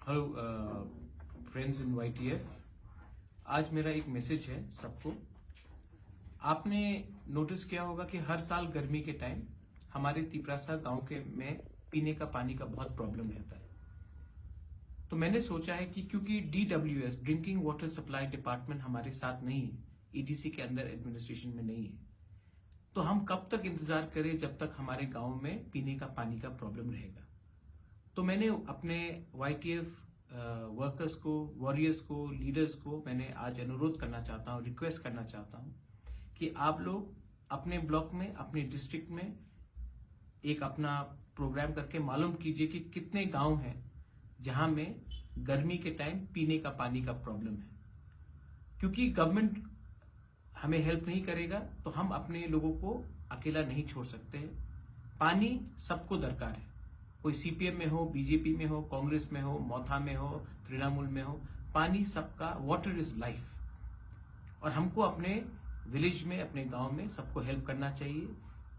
Hello friends इन YTF। आज मेरा एक मैसेज है सबको। आपने नोटिस किया होगा कि हर साल गर्मी के टाइम हमारे तिपरासा गांव के में पीने का पानी का बहुत प्रॉब्लम रहता है। तो मैंने सोचा है कि क्योंकि DWS drinking water supply department हमारे साथ नहीं है, EDC के अंदर एडमिनिस्ट्रेशन में नहीं है, तो हम कब तक इंतजार करें जब तक हमारे गांव में पीने का पानी का प्रॉब्लम रहेगा। तो मैंने अपने YTF वर्कर्स को, वॉरियर्स को, लीडर्स को मैंने आज अनुरोध करना चाहता हूं, रिक्वेस्ट करना चाहता हूं कि आप लोग अपने ब्लॉक में, अपने डिस्ट्रिक्ट में एक अपना प्रोग्राम करके मालूम कीजिए कि कितने गांव हैं जहां में गर्मी के टाइम पीने का पानी का प्रॉब्लम है। क्योंकि गवर्नमेंट हमें हेल्प नहीं करेगा तो हम अपने लोगों को अकेला नहीं छोड़ सकते हैं। पानी सबको दरकार है, कोई CPM में हो, BJP में हो, कांग्रेस में हो, मौथा में हो, तृणमूल में हो, पानी सबका, वाटर इज लाइफ। और हमको अपने विलेज में, अपने गांव में सबको हेल्प करना चाहिए।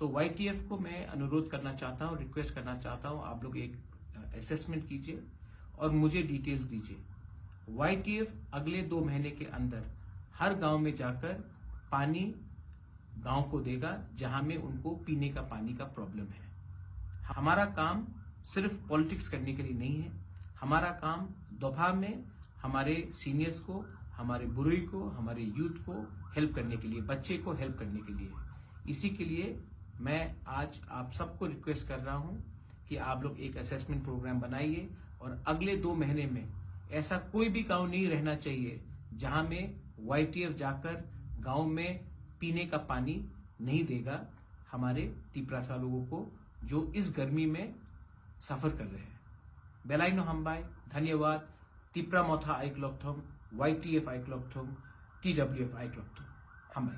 तो YTF को मैं अनुरोध करना चाहता हूं, रिक्वेस्ट करना चाहता हूं, आप लोग एक असेसमेंट कीजिए और मुझे डिटेल्स दीजिए। YTF अगले 2 महीने के अंदर हर गांव में जाकर पानी गांव को देगा जहां में उनको पीने का पानी का प्रॉब्लम है। हमारा काम सिर्फ पॉलिटिक्स करने के लिए नहीं है, हमारा काम दोपहर में हमारे सीनियर्स को, हमारे बुजुर्ग को, हमारे यूथ को हेल्प करने के लिए, बच्चे को हेल्प करने के लिए। इसी के लिए मैं आज आप सबको रिक्वेस्ट कर रहा हूं कि आप लोग एक असेसमेंट प्रोग्राम बनाइए और अगले 2 महीने में ऐसा कोई भी गांव नहीं रहना चाहिए जहां में YTF जाकर गांव में पीने का पानी नहीं देगा हमारे तिपरासा लोगों को जो इस गर्मी में सफर कर रहे हैं। बेलाइनो हम्बाई, धन्यवाद। तिप्रा मोथा आइक्लोक्थोम, YTF आइक्लोक्थोम, TWF आइक्लोक्थोम हम्बाई।